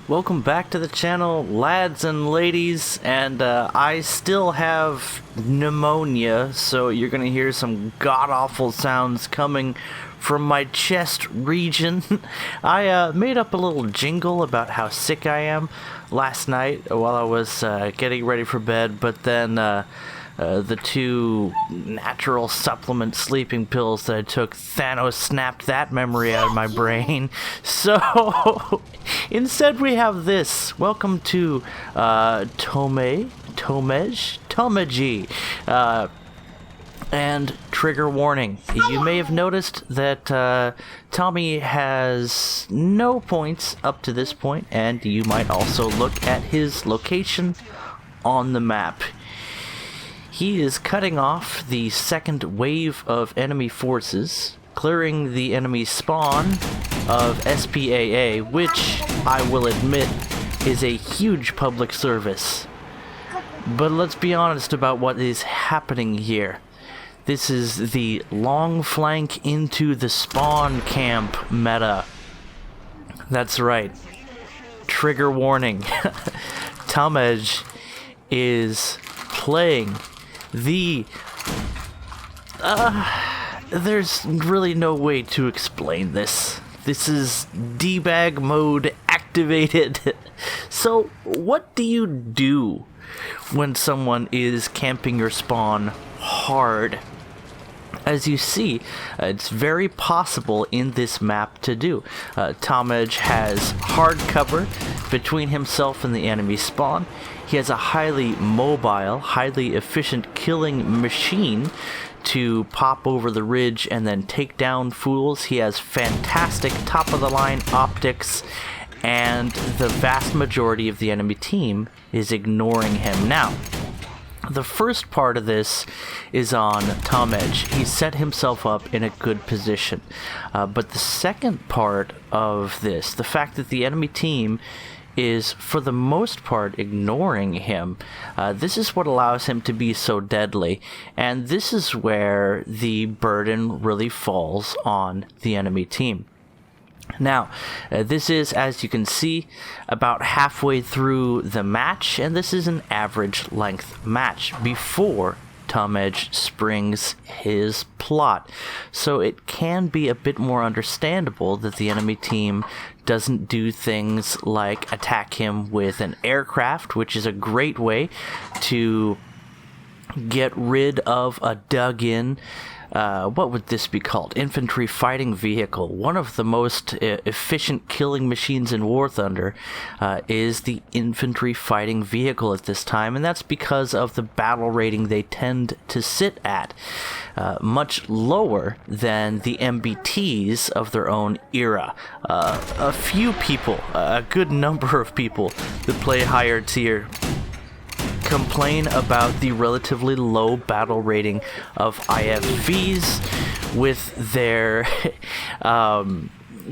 Welcome back to the channel, lads and ladies, and I still have pneumonia, so you're gonna hear some god-awful sounds coming from my chest region. I made up a little jingle about how sick I am last night while I was getting ready for bed, but then the two natural supplement sleeping pills that I took, Thanos snapped that memory out of my brain. So instead we have this. Welcome to Tomeji, and trigger warning. You may have noticed that Tommy has no points up to this point, and you might also look at his location on the map. He is cutting off the second wave of enemy forces, clearing the enemy spawn of SPAA, which, I will admit, is a huge public service. But let's be honest about what is happening here. This is the long flank into the spawn camp meta. That's right. Trigger warning. Tomej is playing the... there's really no way to explain this. This is debag mode activated. So, what do you do when someone is camping your spawn hard? As you see, it's very possible in this map to do. Tomej has hard cover between himself and the enemy spawn. He has a highly mobile, highly efficient killing machine to pop over the ridge and then take down fools. He has fantastic top-of-the-line optics, and the vast majority of the enemy team is ignoring him. Now, the first part of this is on Tomej. He set himself up in a good position. But the second part of this, the fact that the enemy team is, for the most part, ignoring him, this is what allows him to be so deadly. And this is where the burden really falls on the enemy team. Now, this is, as you can see, about halfway through the match, and this is an average length match before Tomej springs his plot. So it can be a bit more understandable that the enemy team doesn't do things like attack him with an aircraft, which is a great way to get rid of a dug-in, what would this be called? Infantry fighting vehicle. One of the most efficient killing machines in War Thunder is the infantry fighting vehicle at this time, and that's because of the battle rating they tend to sit at. Much lower than the MBTs of their own era. A few people, a good number of people that play higher tier complain about the relatively low battle rating of IFVs with their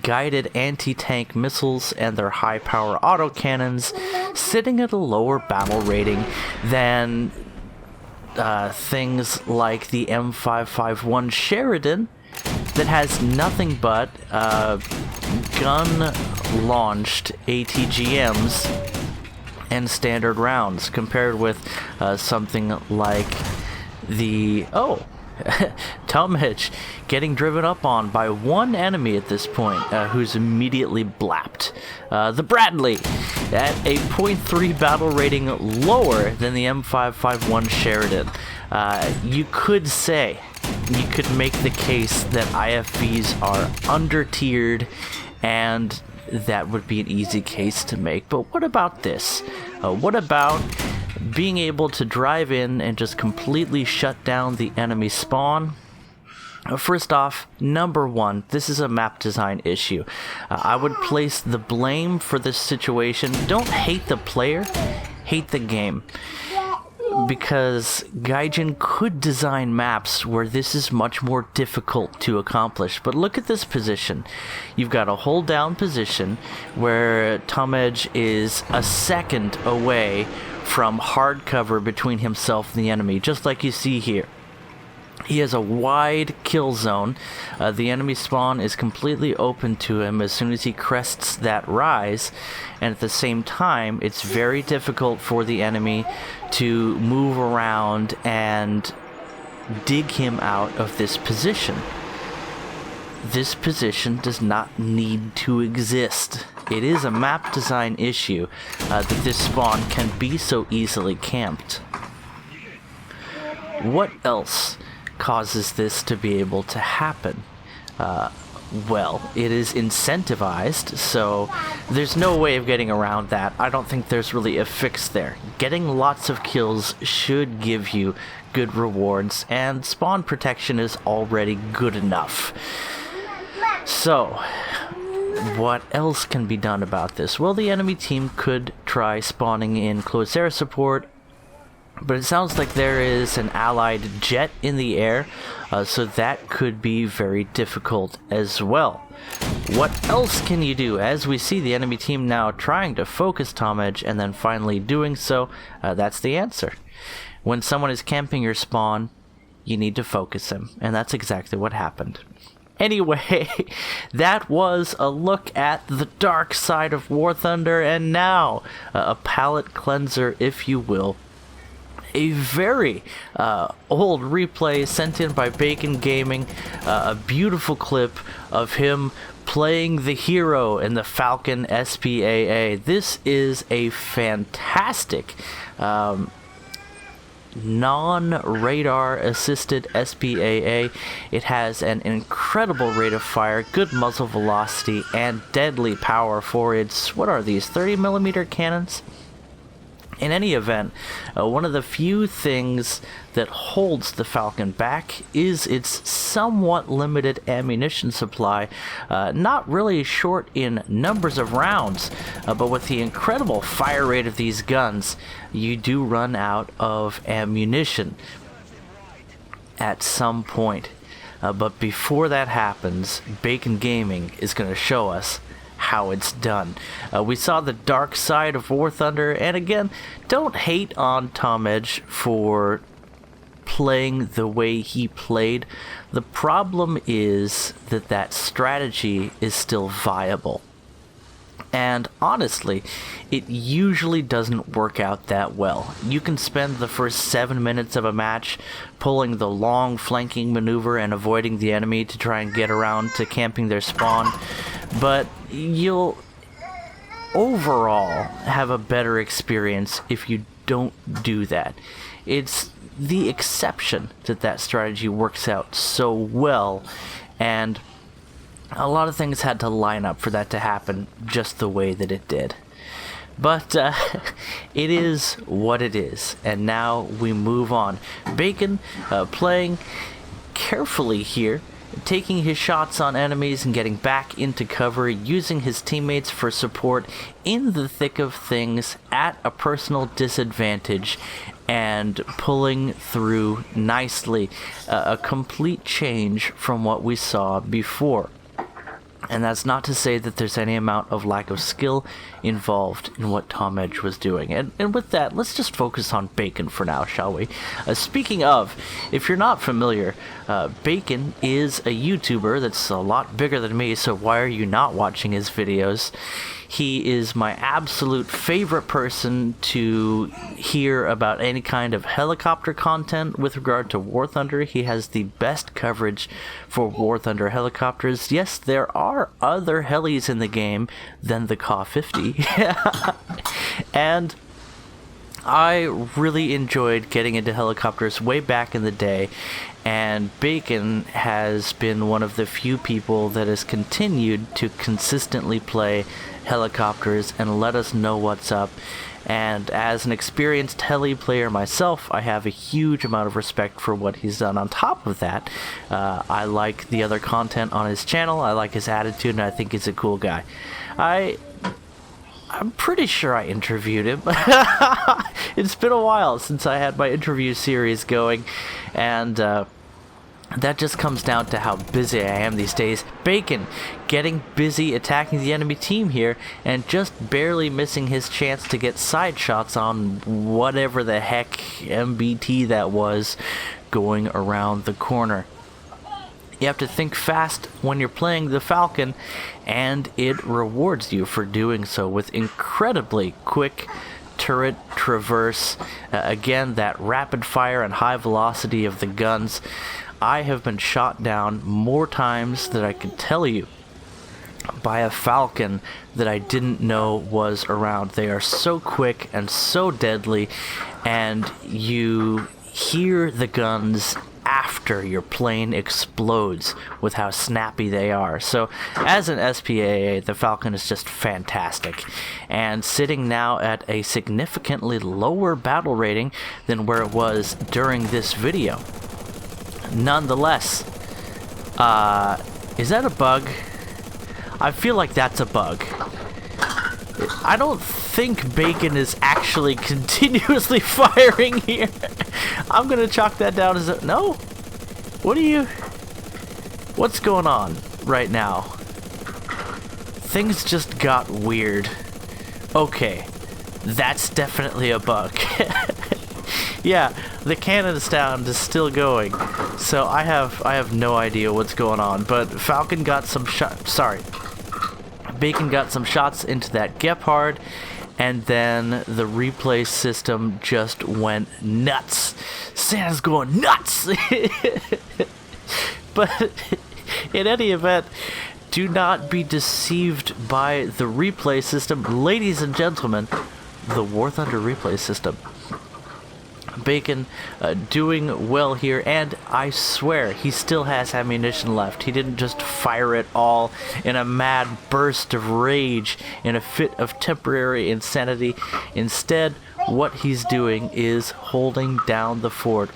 guided anti-tank missiles and their high-power autocannons sitting at a lower battle rating than things like the M551 Sheridan that has nothing but gun-launched ATGMs and standard rounds, compared with something like the... Tomej getting driven up on by one enemy at this point, who's immediately blapped. The Bradley, at a 0.3 battle rating lower than the M551 Sheridan. You could make the case that IFVs are under-tiered, and that would be an easy case to make. But what about this? What about being able to drive in and just completely shut down the enemy spawn? First off, number one, this is a map design issue. I would place the blame for this situation. Don't hate the player, hate the game. Because Gaijin could design maps where this is much more difficult to accomplish. But look at this position. You've got a hold down position where Tomej is a second away from hard cover between himself and the enemy, just like you see here. He has a wide kill zone. The enemy spawn is completely open to him as soon as he crests that rise, and at the same time, it's very difficult for the enemy to move around and dig him out of this position. This position does not need to exist. It is a map design issue that this spawn can be so easily camped. What else causes this to be able to happen? Well, it is incentivized, so there's no way of getting around that. I don't think there's really a fix there. Getting lots of kills should give you good rewards, and spawn protection is already good enough. So, what else can be done about this? Well, the enemy team could try spawning in close air support, but it sounds like there is an allied jet in the air, so that could be very difficult as well. What else can you do? As we see the enemy team now trying to focus Tom Edge and then finally doing so, that's the answer. When someone is camping your spawn, you need to focus him, and that's exactly what happened. Anyway, that was a look at the dark side of War Thunder, and now a palate cleanser, if you will. A very old replay sent in by Bacon Gaming, a beautiful clip of him playing the hero in the Falcon SPAA. This is a fantastic non-radar assisted SPAA. It has an incredible rate of fire, good muzzle velocity, and deadly power for its, what are these, 30mm cannons? In any event, one of the few things that holds the Falcon back is its somewhat limited ammunition supply. Not really short in numbers of rounds, but with the incredible fire rate of these guns, you do run out of ammunition at some point. But before that happens, Bacon Gaming is going to show us how it's done. We saw the dark side of War Thunder, and again, don't hate on Tom Edge for playing the way he played. The problem is that that strategy is still viable. And honestly, it usually doesn't work out that well. You can spend the first 7 minutes of a match pulling the long flanking maneuver and avoiding the enemy to try and get around to camping their spawn, but you'll overall have a better experience if you don't do that. It's the exception that that strategy works out so well, and a lot of things had to line up for that to happen just the way that it did. But it is what it is, and now we move on. Bacon playing carefully here, taking his shots on enemies and getting back into cover, using his teammates for support in the thick of things at a personal disadvantage, and pulling through nicely. A complete change from what we saw before. And that's not to say that there's any amount of lack of skill involved in what Tom Edge was doing. And with that, let's just focus on Bacon for now, shall we? Speaking of, if you're not familiar, Bacon is a YouTuber that's a lot bigger than me, so why are you not watching his videos? He is my absolute favorite person to hear about any kind of helicopter content with regard to War Thunder. He has the best coverage for War Thunder helicopters. Yes, there are other helis in the game than the Ka-50. And I really enjoyed getting into helicopters way back in the day, and Bacon has been one of the few people that has continued to consistently play helicopters and let us know what's up. And as an experienced heli player myself, I have a huge amount of respect for what he's done. On top of that, I like the other content on his channel, I like his attitude, and I think he's a cool guy. I'm pretty sure I interviewed him. It's been a while since I had my interview series going, and that just comes down to how busy I am these days. Bacon getting busy attacking the enemy team here and just barely missing his chance to get side shots on whatever the heck MBT that was going around the corner. You have to think fast when you're playing the Falcon, and it rewards you for doing so with incredibly quick turret traverse. Again, that rapid fire and high velocity of the guns. I have been shot down more times than I can tell you by a Falcon that I didn't know was around. They are so quick and so deadly, and you hear the guns after your plane explodes with how snappy they are. So as an SPAA, the Falcon is just fantastic, and sitting now at a significantly lower battle rating than where it was during this video. Nonetheless, is that a bug? I feel like that's a bug. I don't think Bacon is actually continuously firing here. I'm gonna chalk that down as a... No? What's going on right now? Things just got weird. Okay, that's definitely a bug. Yeah, the cannon sound is still going, so I have no idea what's going on. But Falcon got some Bacon got some shots into that Gepard, and then the replay system just went nuts. Santa's going nuts! But in any event, do not be deceived by the replay system. Ladies and gentlemen, the War Thunder replay system. Bacon doing well here, and I swear he still has ammunition left. He didn't just fire it all in a mad burst of rage, in a fit of temporary insanity. Instead, what he's doing is holding down the fort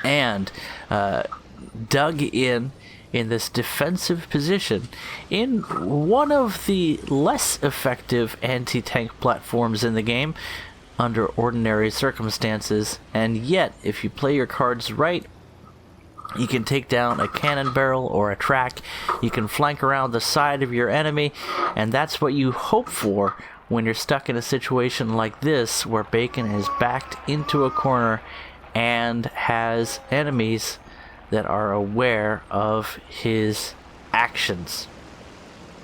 and dug in this defensive position in one of the less effective anti-tank platforms in the game under ordinary circumstances, and yet if you play your cards right, you can take down a cannon barrel or a track. You can flank around the side of your enemy, and that's what you hope for when you're stuck in a situation like this, where Bacon is backed into a corner and has enemies that are aware of his actions.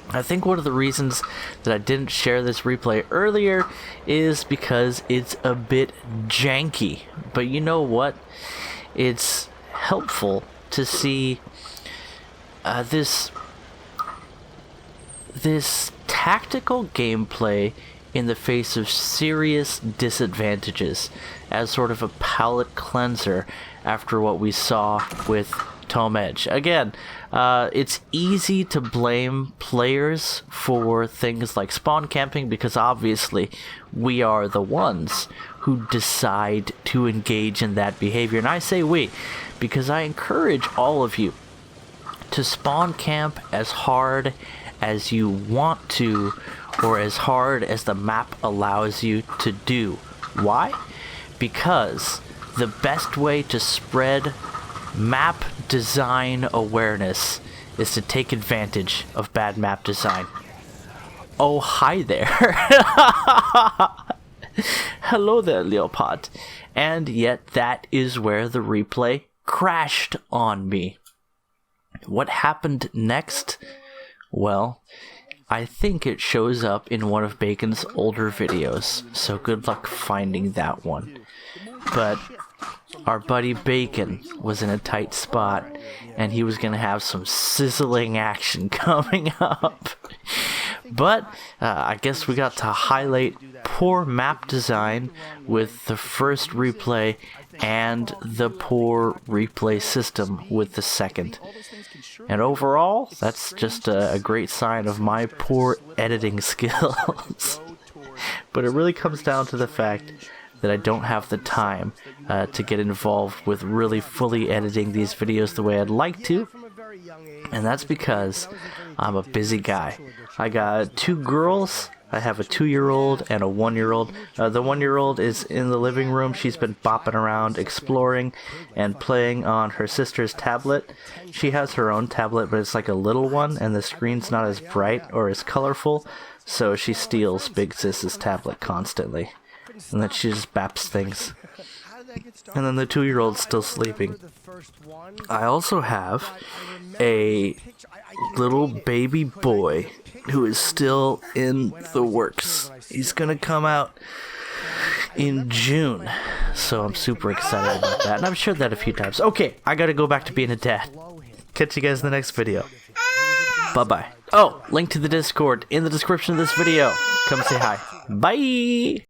I think one of the reasons that I didn't share this replay earlier is because it's a bit janky. But you know what? It's helpful to see this tactical gameplay in the face of serious disadvantages as sort of a palate cleanser after what we saw with Tome Edge. Again, it's easy to blame players for things like spawn camping, because obviously we are the ones who decide to engage in that behavior. And I say we, because I encourage all of you to spawn camp as hard as you want to, or as hard as the map allows you to do. Why? Because the best way to spread map design awareness is to take advantage of bad map design. Oh, hi there. Hello there, Leopard. And yet that is where the replay crashed on me. What happened next? Well, I think it shows up in one of Bacon's older videos, so good luck finding that one. But our buddy Bacon was in a tight spot, and he was going to have some sizzling action coming up. But I guess we got to highlight poor map design with the first replay and the poor replay system with the second. And overall, that's just a great sign of my poor editing skills. But it really comes down to the fact that I don't have the time to get involved with really fully editing these videos the way I'd like to. And that's because I'm a busy guy. I got 2 girls. I have a 2-year-old and a 1-year-old. The 1-year-old is in the living room. She's been bopping around, exploring, and playing on her sister's tablet. She has her own tablet, but it's like a little one, and the screen's not as bright or as colorful, so she steals Big Sis's tablet constantly. And then she just baps things. And then the 2-year-old's still sleeping. I also have a little baby boy who is still in the works. He's gonna come out in June, so I'm super excited about that, and I've shared that a few times. Okay, I gotta go back to being a dad. Catch you guys in the next video. Bye-bye. Oh, link to the Discord in the description of this video. Come say hi. Bye!